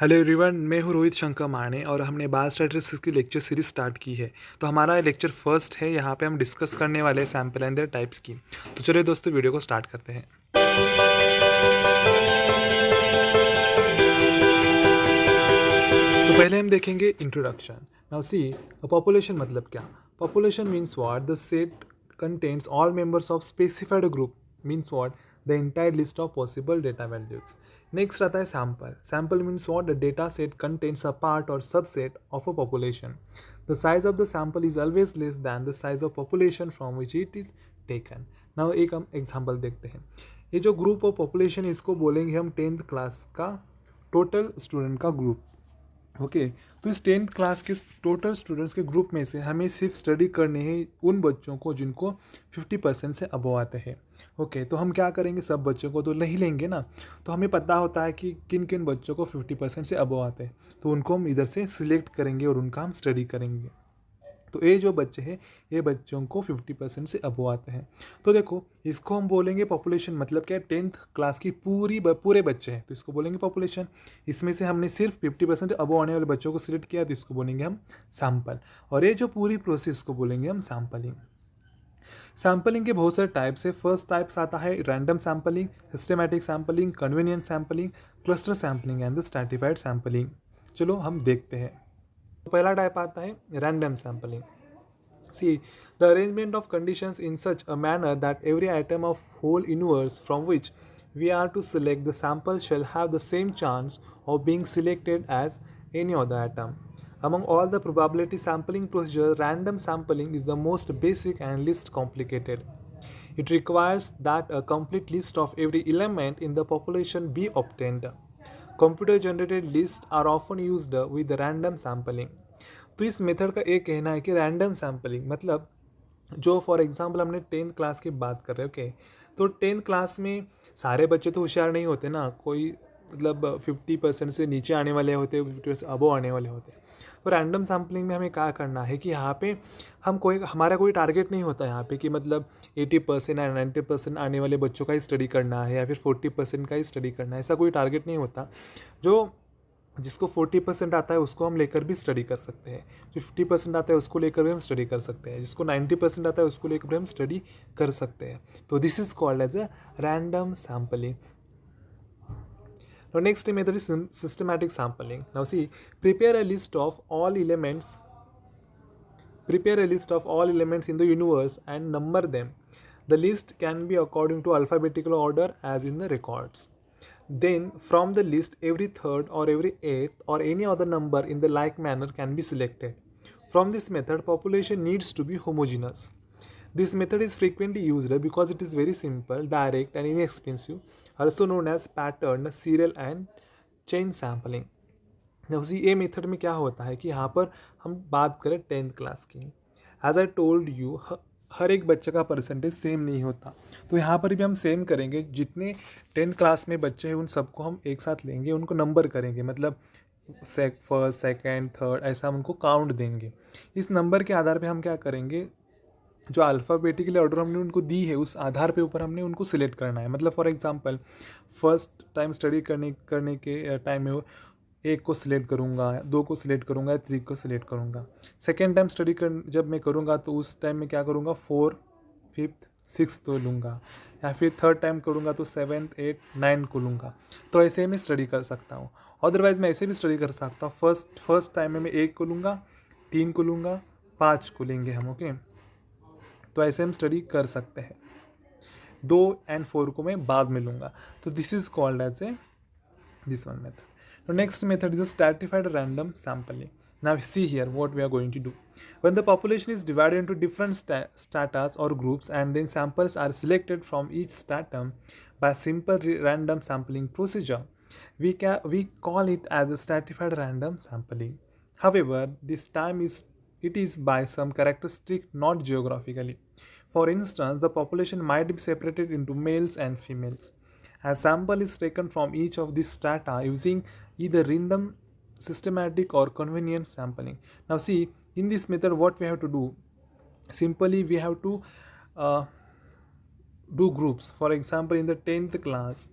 Hello everyone, मैं हूँ रोहित शंकर माने और हमने बायोस्टैटिस्टिक्स की लेक्चर सीरीज स्टार्ट की है। तो हमारा लेक्चर फर्स्ट है। यहाँ पे हम डिस्कस करने वाले हैं सैम्पल एंड देयर टाइप्स की। तो चलिए दोस्तों, वीडियो को स्टार्ट करते हैं। तो पहले हम देखेंगे इंट्रोडक्शन। नाउ सी, पॉपुलेशन मतलब क्या। Population means what the set contains all members of specified group, means what the entire list of possible data values. Next आता है sample. Sample means what the data set contains a part or subset of a population. The size of the sample is always less than the size of population from which it is taken. Now एक हम example देखते हैं। ये जो group of population, इसको बोलेंगे हम 10th class का टोटल स्टूडेंट का ग्रुप। ओके तो इस 10th क्लास के टोटल स्टूडेंट्स के ग्रुप में से हमें सिर्फ स्टडी करने हैं उन बच्चों को जिनको 50% से अबव आते हैं। ओके तो हम क्या करेंगे, सब बच्चों को तो नहीं लेंगे ना। तो हमें पता होता है कि किन किन बच्चों को 50% से अबव आते हैं, तो उनको हम इधर से सिलेक्ट करेंगे और उनका हम स्टडी करेंगे। तो ये जो बच्चे हैं, ये बच्चों को 50% से अबव आते हैं। तो देखो, इसको हम बोलेंगे पॉपुलेशन। मतलब क्या है, 10th क्लास की पूरे बच्चे हैं तो इसको बोलेंगे पॉपुलेशन। इसमें से हमने सिर्फ 50% अबव आने वाले बच्चों को सिलेक्ट किया तो इसको बोलेंगे हम सैम्पल। और ये जो पूरी प्रोसेस को बोलेंगे हम सैम्पलिंग। सैम्पलिंग के बहुत सारे टाइप्स है। फर्स्ट टाइप्स आता है random sampling, systematic sampling, convenient sampling, cluster sampling and the stratified sampling. चलो हम देखते हैं। तो पहला टाइप आता है random sampling. See, the arrangement of conditions in such a manner that every atom of whole universe from which we are to select the sample shall have the same chance of being selected as any other atom. Among all the probability sampling procedures, random sampling is the most basic and least complicated. It requires that a complete list of every element in the population be obtained. Computer generated lists are often used with random sampling. तो इस method का एक कहना है कि random sampling मतलब जो for example हमने 10th क्लास की बात कर रहे हैं। ओके तो 10th क्लास में सारे बच्चे तो होशियार नहीं होते ना। कोई मतलब 50% से नीचे आने वाले होते, 50% से अबव आने वाले होते। तो रैंडम सैम्पलिंग में हमें क्या करना है कि यहाँ पे हम हमारा कोई टारगेट नहीं होता यहाँ पे कि मतलब 80% या 90% आने वाले बच्चों का ही स्टडी करना है या फिर 40% का ही स्टडी करना है। ऐसा कोई टारगेट नहीं होता। जो जिसको 40% आता है उसको हम लेकर भी स्टडी कर सकते हैं, जो 50% आता है उसको लेकर भी हम स्टडी कर सकते हैं, जिसको 90% आता है उसको लेकर भी हम स्टडी कर सकते हैं। तो this is called as a random sampling. Now next method is systematic sampling. Now see, prepare a list of all elements in the universe and number them. The list can be according to alphabetical order as in the records. Then from the list every third or every eighth or any other number in the like manner can be selected. From this method, population needs to be homogeneous. This method is frequently used because it is very simple, direct and inexpensive, also known as pattern, serial and chain sampling. उसी a method में क्या होता है कि यहाँ पर हम बात करें 10th क्लास की। एज आई टोल्ड यू, हर एक बच्चे का परसेंटेज सेम नहीं होता। तो यहाँ पर भी हम सेम करेंगे। जितने 10th क्लास में बच्चे हैं उन सबको हम एक साथ लेंगे, उनको नंबर करेंगे। मतलब फर्स्ट सेकेंड थर्ड ऐसा हम उनको काउंट देंगे। इस नंबर के आधार पे हम क्या करेंगे, जो अल्फ़ाबेटिकली ऑर्डर हमने उनको दी है उस आधार पे ऊपर हमने उनको सिलेक्ट करना है। मतलब for example first time study करने के टाइम में एक को सिलेक्ट करूँगा, दो को सिलेक्ट करूँगा, थ्री को सिलेक्ट करूँगा। सेकेंड टाइम स्टडी जब मैं करूँगा तो उस टाइम में क्या करूँगा, 4, 5th, 6th तो लूँगा। या फिर थर्ड टाइम करूँगा तो 7th, 8th, 9th को लूँगा। तो ऐसे मैं स्टडी कर सकता हूँ। अदरवाइज़ मैं ऐसे भी स्टडी कर सकता हूँ। फर्स्ट टाइम में मैं 1 को लूँगा, 3 को लूँगा, 5 को लेंगे हम। ओके तो ऐसे हम स्टडी कर सकते हैं। 2 और 4 को मैं बाद में लूँगा। तो this is called as a this one method. The next method is a stratified random sampling. Now see here what we are going to do. When the population is divided into different stratas or groups and then samples are selected from each stratum by simple random sampling procedure, we call it as a stratified random sampling. However, this time it is by some characteristic, not geographically. For instance, the population might be separated into males and females. A sample is taken from each of these strata using either random, systematic or convenient sampling. Now see, in this method what we have to do, simply we have to do groups. For example, in the 10th class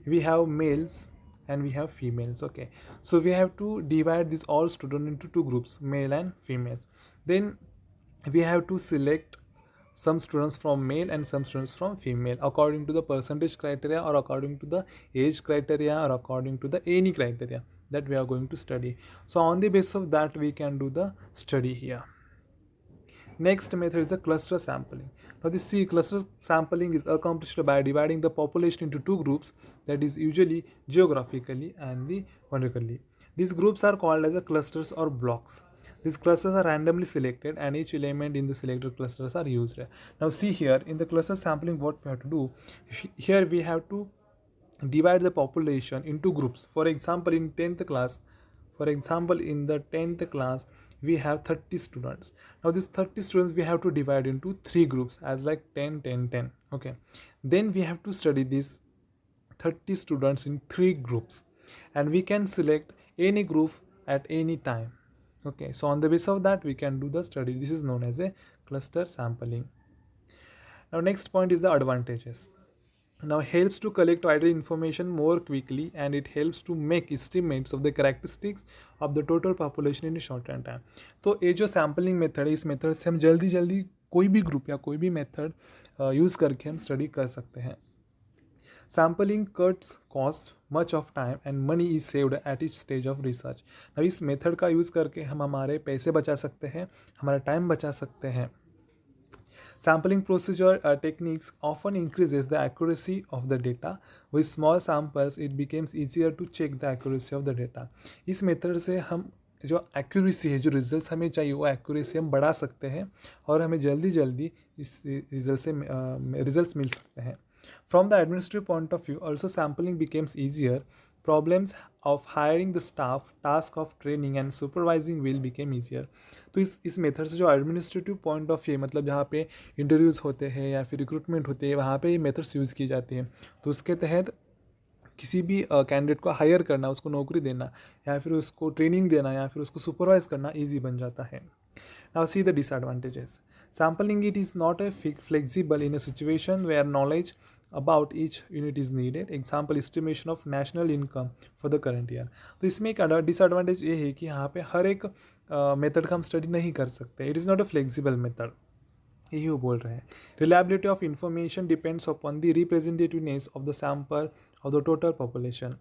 we have males and we have females. Okay, so we have to divide these all students into two groups, male and females. Then we have to select some students from male and some students from female according to the percentage criteria, or according to the age criteria, or according to the any criteria that we are going to study. So on the basis of that, we can do the study here. Next method is the cluster sampling. Now this cluster sampling is accomplished by dividing the population into two groups, that is usually geographically and the vertically. These groups are called as the clusters or blocks. These clusters are randomly selected and each element in the selected clusters are used. Now see here in the cluster sampling what we have to do. Here we have to divide the population into groups. For example, in 10th class, in the 10th class we have 30 students. Now these 30 students we have to divide into three groups as like 10 10 10. Okay, then we have to study these 30 students in three groups, and we can select any group at any time. Okay, so on the basis of that we can do the study. This is known as a cluster sampling. Now next point is the advantages. Now helps to collect wider information more quickly, and it helps to make estimates of the characteristics of the total population in a shorter time. तो ये जो sampling method है, इस method से हम जल्दी जल्दी कोई भी ग्रुप या कोई भी मेथड यूज़ करके हम स्टडी कर सकते हैं. Sampling cuts cost, much of time and money is saved at each stage of research. अब इस मेथड का यूज़ करके हम हमारे पैसे बचा सकते हैं, हमारा टाइम बचा सकते हैं. Sampling procedure techniques often increases the accuracy of the data. With small samples, it becomes easier to check the accuracy of the data. इस मेथड से हम जो एक्यूरेसी है, जो रिजल्ट्स हमें चाहिए, वो एक्यूरेसी हम बढ़ा सकते हैं और हमें जल्दी जल्दी इस रिजल्ट से रिजल्ट्स मिल सकते हैं. From the administrative point of view, also sampling becomes easier. Problems of hiring the staff, task of training and supervising will become easier. तो इस मेथड से जो एडमिनिस्ट्रेटिव पॉइंट ऑफ व्यू, मतलब जहाँ पे इंटरव्यूज़ होते हैं या फिर रिक्रूटमेंट होते हैं, वहाँ पे ये मेथड्स यूज़ की जाती हैं. तो उसके तहत किसी भी कैंडिडेट को हायर करना, उसको नौकरी देना या फिर उसको ट्रेनिंग देना या फिर उसको सुपरवाइज करना ईजी बन जाता है. Now see the disadvantages. Sampling it is not a flexible in a situation where knowledge about each unit is needed. Example, estimation of national income for the current year. तो इसमें एक disadvantage ये है कि यहाँ पे हर एक मेथड का हम स्टडी नहीं कर सकते. It is not a flexible method, यही वो बोल रहे हैं. Reliability of information depends upon the representativeness of the sample of the total population.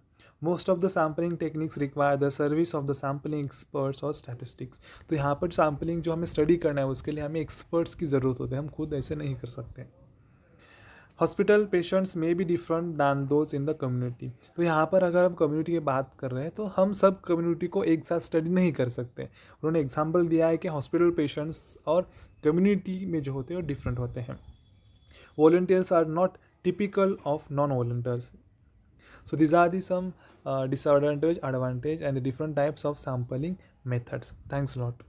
Most of the sampling techniques require the service of the sampling experts or statistics. तो यहाँ पर sampling जो हमें स्टडी करना है उसके लिए हमें एक्सपर्ट्स की ज़रूरत होती है, हम खुद ऐसे नहीं कर सकते. हॉस्पिटल पेशेंट्स में be different than those in the community. तो यहाँ पर अगर हम कम्युनिटी की बात कर रहे हैं तो हम सब कम्युनिटी को एक साथ स्टडी नहीं कर सकते. उन्होंने एग्जाम्पल दिया है कि हॉस्पिटल पेशेंट्स और कम्युनिटी में जो होते हैं वो डिफरेंट होते हैं. Volunteers are not typical of non-volunteers. So these are the some disadvantage, advantage and the different types of sampling methods. Thanks a lot.